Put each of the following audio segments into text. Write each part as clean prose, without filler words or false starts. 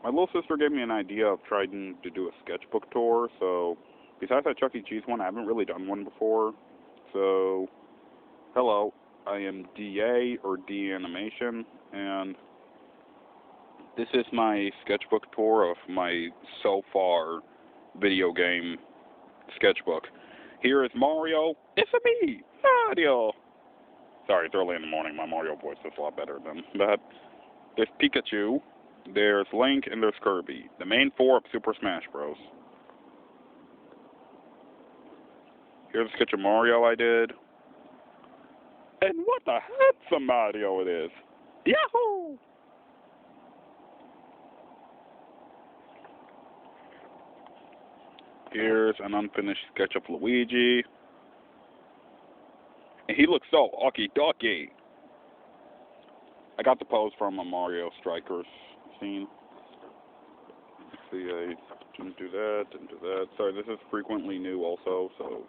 My little sister gave me an idea of trying to do a sketchbook tour, so besides that Chuck E. Cheese one, I haven't really done one before. So, hello, I am DA, or D Animation, and this is my sketchbook tour of my so far video game sketchbook. Here is Mario. It's a me, Mario. Sorry, it's early in the morning. My Mario voice is a lot better than that. There's Pikachu, there's Link, and there's Kirby. The main four of Super Smash Bros. Here's a sketch of Mario I did. And what a handsome Mario it is! Yahoo! Here's an unfinished sketch of Luigi. And he looks so okie-dokie. I got the pose from a Mario Strikers scene. Let's see, I didn't do that, didn't do that. Sorry, this is frequently new also, so...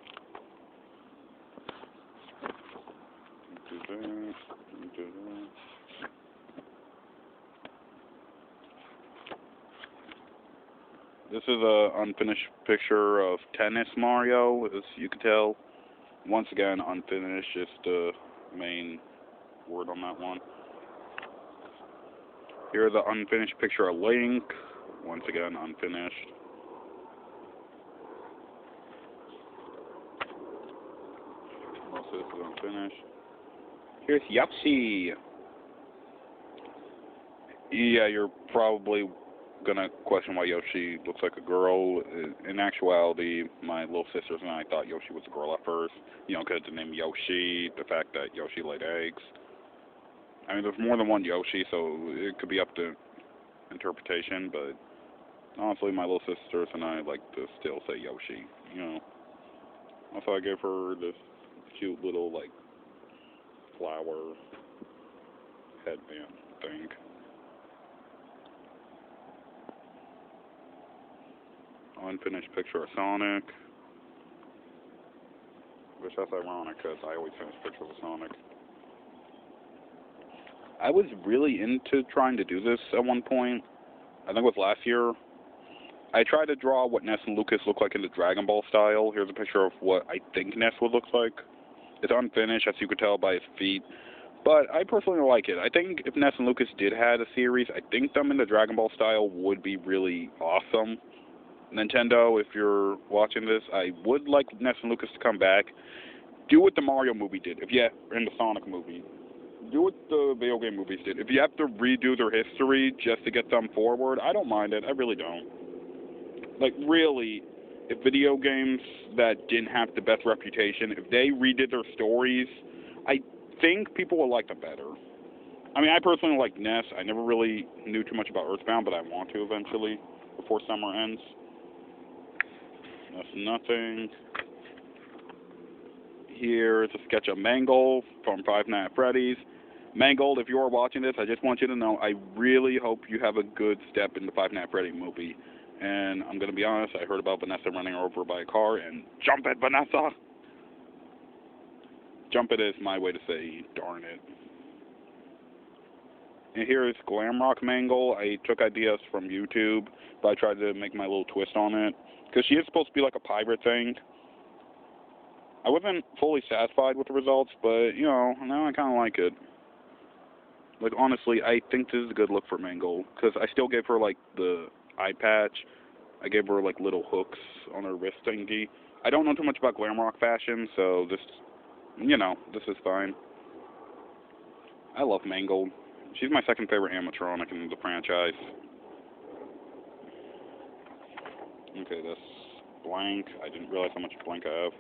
Didn't do that, didn't do that. This is a unfinished picture of Tennis Mario, as you can tell. Once again, unfinished is the main word on that one. Here's the unfinished picture of Link. Once again, unfinished. Most of this is unfinished. Here's Yoshi. Yeah, you're probably gonna question why Yoshi looks like a girl. In actuality, my little sisters and I thought Yoshi was a girl at first. You know, because the name Yoshi, the fact that Yoshi laid eggs. I mean, there's more than one Yoshi, so it could be up to interpretation, but honestly, my little sisters and I like to still say Yoshi, you know. Also, I gave her this cute little, like, flower headband thing. Unfinished picture of Sonic. Which that's ironic, because I always finish pictures of Sonic. I was really into trying to do this at one point. I think it was last year. I tried to draw what Ness and Lucas look like in the Dragon Ball style. Here's a picture of what I think Ness would look like. It's unfinished, as you could tell by his feet. But I personally like it. I think if Ness and Lucas did have a series, I think them in the Dragon Ball style would be really awesome. Nintendo, if you're watching this, I would like Ness and Lucas to come back. Do what the Mario movie did, if you in the Sonic movie. Do what the video game movies did. If you have to redo their history just to get them forward, I don't mind it. I really don't. Like, really, if video games that didn't have the best reputation, if they redid their stories, I think people would like them better. I mean, I personally like Ness. I never really knew too much about Earthbound, but I want to eventually, before summer ends. That's nothing. Here's a sketch of Mangle from Five Nights at Freddy's. Mangold, if you're watching this, I just want you to know I really hope you have a good step in the Five Nights at Freddy movie. And I'm going to be honest, I heard about Vanessa running her over by a car, and jump it, Vanessa! Jump it is my way to say, darn it. And here is Glamrock Mangle. I took ideas from YouTube, but I tried to make my little twist on it. Because she is supposed to be like a pirate thing. I wasn't fully satisfied with the results, but, you know, now I kind of like it. Like, honestly, I think this is a good look for Mangle, because I still gave her, like, the eye patch. I gave her, like, little hooks on her wrist thingy. I don't know too much about Glamrock fashion, so this, you know, this is fine. I love Mangle. She's my second favorite animatronic in the franchise. Okay, that's blank. I didn't realize how much blank I have.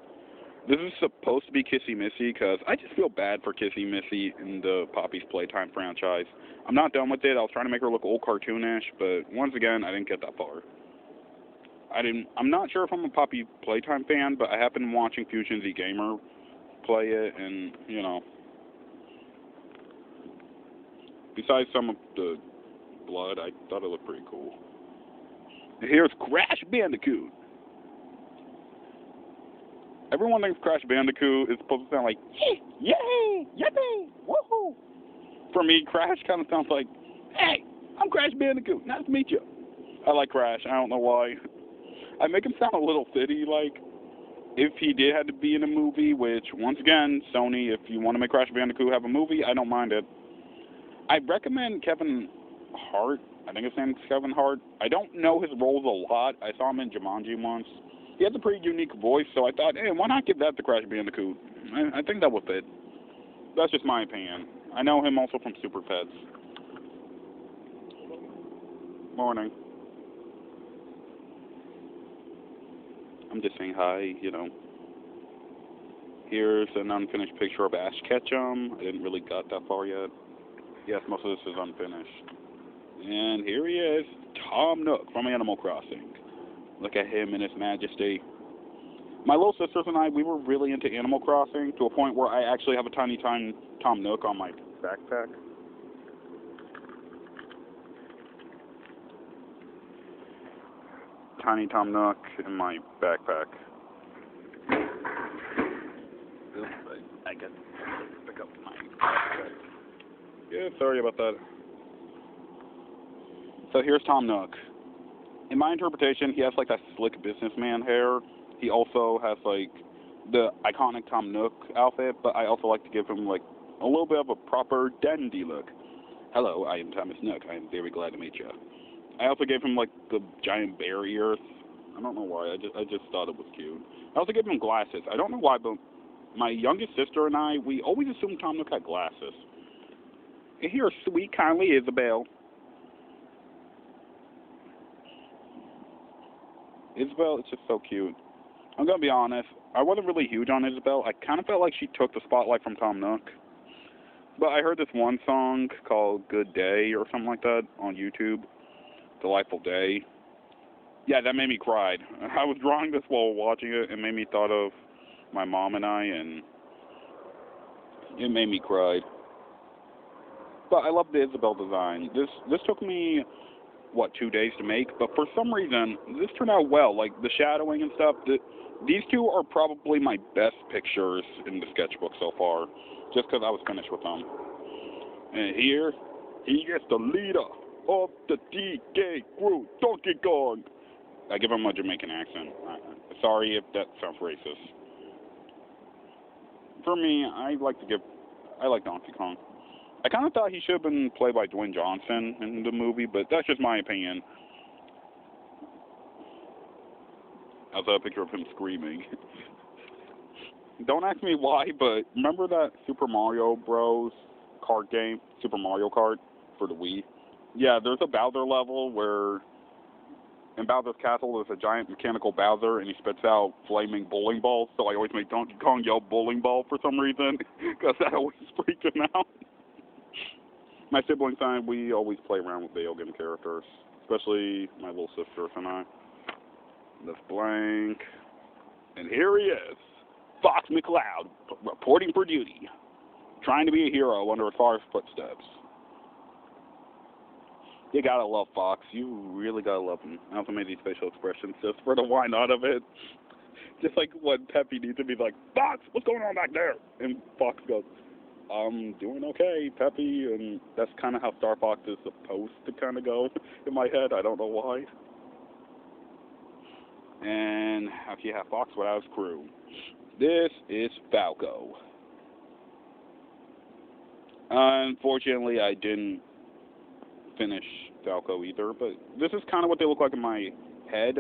This is supposed to be Kissy Missy, because I just feel bad for Kissy Missy in the Poppy's Playtime franchise. I'm not done with it. I was trying to make her look old cartoonish, but once again, I didn't get that far. I'm not sure if I'm a Poppy Playtime fan, but I have been watching Fusion Z Gamer play it, and, you know. Besides some of the blood, I thought it looked pretty cool. Here's Crash Bandicoot. Everyone thinks Crash Bandicoot is supposed to sound like, yay, yippee, woohoo. For me, Crash kind of sounds like, hey, I'm Crash Bandicoot, nice to meet you. I like Crash. I don't know why. I make him sound a little city, like, if he did have to be in a movie, which, once again, Sony, if you want to make Crash Bandicoot have a movie, I don't mind it. I recommend Kevin Hart. I think his name's Kevin Hart. I don't know his roles a lot. I saw him in Jumanji once. He has a pretty unique voice, so I thought, hey, why not give that to Crash Bandicoot? I think that would fit. That's just my opinion. I know him also from Super Pets. Morning. I'm just saying hi, you know. Here's an unfinished picture of Ash Ketchum. I didn't really got that far yet. Yes, most of this is unfinished. And here he is, Tom Nook from Animal Crossing. Look at him in his majesty. My little sisters and I, we were really into Animal Crossing to a point where I actually have a tiny Tom Nook on my backpack. Tiny Tom Nook in my backpack. Oops, I got to pick up my backpack. Yeah, sorry about that. So here's Tom Nook. In my interpretation, he has like that slick businessman hair. He also has like the iconic Tom Nook outfit, but I also like to give him like a little bit of a proper dandy look. Hello, I am Thomas Nook. I am very glad to meet you. I also gave him like the giant bear ears. I don't know why. I just thought it was cute. I also gave him glasses. I don't know why, but my youngest sister and I, we always assumed Tom Nook had glasses. And here's sweet, kindly Isabel. Isabel is just so cute. I'm gonna be honest. I wasn't really huge on Isabel. I kind of felt like she took the spotlight from Tom Nook. But I heard this one song called "Good Day" or something like that on YouTube. Delightful Day. Yeah, that made me cry. I was drawing this while watching it, and made me thought of my mom and I, and it made me cry. But I love the Isabel design. This took me, 2 days to make, but for some reason, this turned out well. Like, the shadowing and stuff, these two are probably my best pictures in the sketchbook so far, just because I was finished with them. And here, he is the leader of the DK crew, Donkey Kong. I give him a Jamaican accent. Sorry if that sounds racist. For me, I like Donkey Kong. I kind of thought he should have been played by Dwayne Johnson in the movie, but that's just my opinion. I saw a picture of him screaming. Don't ask me why, but remember that Super Mario Bros. Kart game, Super Mario Kart, for the Wii? Yeah, there's a Bowser level where in Bowser's Castle there's a giant mechanical Bowser and he spits out flaming bowling balls, so I always make Donkey Kong yell bowling ball for some reason, because that always freaked him out. My siblings and I, we always play around with video game characters, especially my little sisters and I. That's blank. And here he is, Fox McCloud, reporting for duty, trying to be a hero under his father's footsteps. You gotta love Fox. You really gotta love him. I also made these facial expressions just for the why not of it. Just like when Peppy needs to be like, Fox, what's going on back there? And Fox goes, I'm doing okay, Peppy. And that's kind of how Star Fox is supposed to kind of go in my head. I don't know why. And how can you have Fox without his crew? This is Falco. Unfortunately, I didn't finish Falco either, but this is kind of what they look like in my head.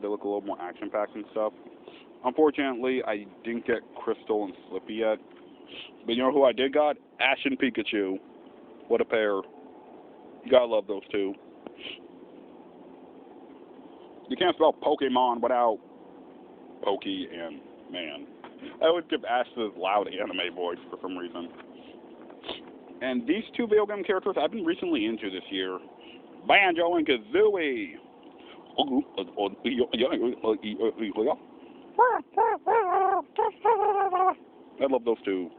They look a little more action-packed and stuff. Unfortunately, I didn't get Crystal and Slippy yet. But you know who I did got? Ash and Pikachu. What a pair. You gotta love those two. You can't spell Pokemon without Pokey and Man. I always give Ash this loud anime voice for some reason. And these two video game characters I've been recently into this year. Banjo and Kazooie. I love those two.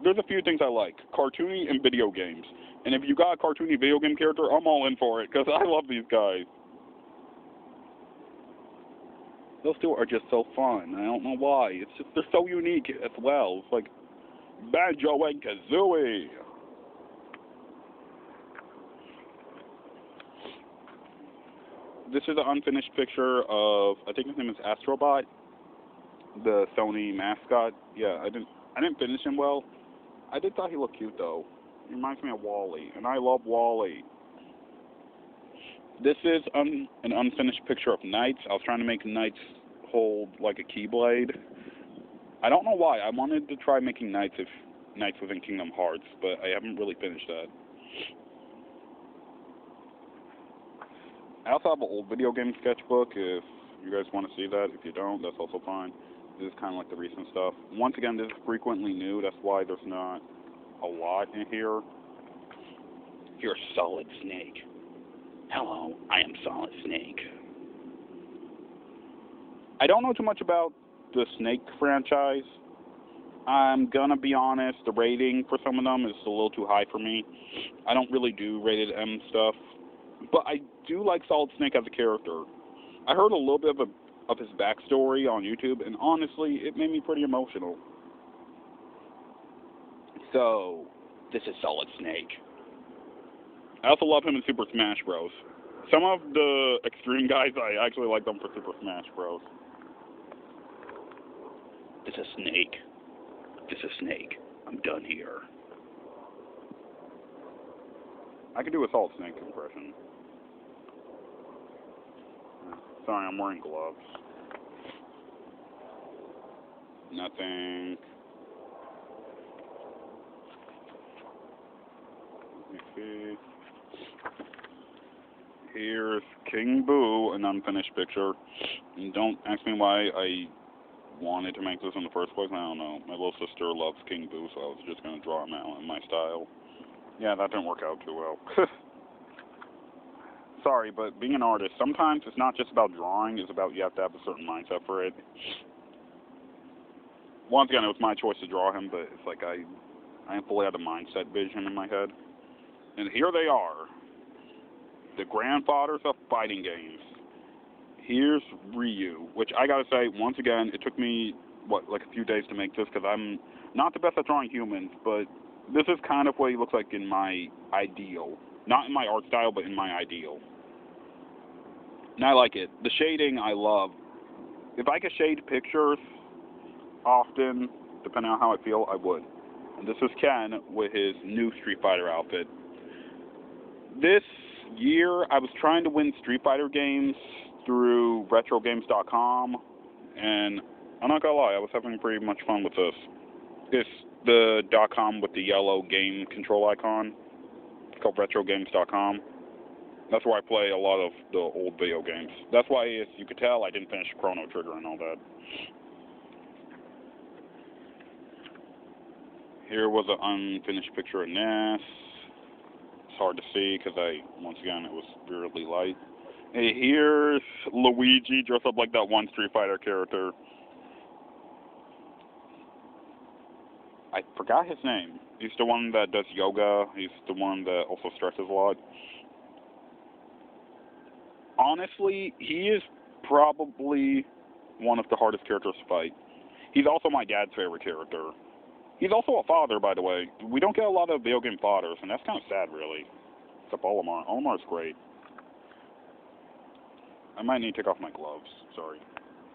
There's a few things I like. Cartoony and video games. And if you got a cartoony video game character, I'm all in for it, because I love these guys. Those two are just so fun. I don't know why. It's just, they're so unique as well. It's like Banjo and Kazooie. This is an unfinished picture of, I think his name is Astrobot, the Sony mascot. Yeah, I didn't finish him well. I did thought he looked cute though. He reminds me of Wally, and I love Wally. This is an unfinished picture of Knights. I was trying to make Knights hold like a Keyblade. I don't know why. I wanted to try making Knights if Knights was in Kingdom Hearts, but I haven't really finished that. I also have an old video game sketchbook if you guys want to see that. If you don't, that's also fine. This is kind of like the recent stuff. Once again, this is frequently new. That's why there's not a lot in here. You're Solid Snake. Hello, I am Solid Snake. I don't know too much about the Snake franchise. I'm gonna be honest, the rating for some of them is a little too high for me. I don't really do rated M stuff. But I do like Solid Snake as a character. I heard a little bit of his backstory on YouTube, and honestly, it made me pretty emotional. So, this is Solid Snake. I also love him in Super Smash Bros. Some of the extreme guys, I actually like them for Super Smash Bros. This is Snake. This is Snake. I'm done here. I can do a Solid Snake impression. Sorry, I'm wearing gloves. Nothing. Let me see. Here's King Boo, an unfinished picture. And don't ask me why I wanted to make this in the first place. I don't know. My little sister loves King Boo, so I was just going to draw him out in my style. Yeah, that didn't work out too well. Sorry, but being an artist, sometimes it's not just about drawing, it's about you have to have a certain mindset for it. Once again, it was my choice to draw him, but it's like I am fully out of mindset vision in my head. And here they are, the grandfathers of fighting games. Here's Ryu, which I gotta say, once again, it took me, like a few days to make this, because I'm not the best at drawing humans, but this is kind of what he looks like in my ideal. Not in my art style, but in my ideal. And I like it. The shading, I love. If I could shade pictures often, depending on how I feel, I would. And this is Ken with his new Street Fighter outfit. This year, I was trying to win Street Fighter games through RetroGames.com, and I'm not gonna lie, I was having pretty much fun with this. It's the .com with the yellow game control icon. It's called RetroGames.com. That's where I play a lot of the old video games. That's why, as you could tell, I didn't finish Chrono Trigger and all that. Here was an unfinished picture of Ness. It's hard to see because once again, it was weirdly light. Hey, here's Luigi dressed up like that one Street Fighter character. I forgot his name. He's the one that does yoga. He's the one that also stresses a lot. Honestly, he is probably one of the hardest characters to fight. He's also my dad's favorite character. He's also a father, by the way. We don't get a lot of video game fathers, and that's kind of sad, really. Except Olimar. Olimar's great. I might need to take off my gloves. Sorry.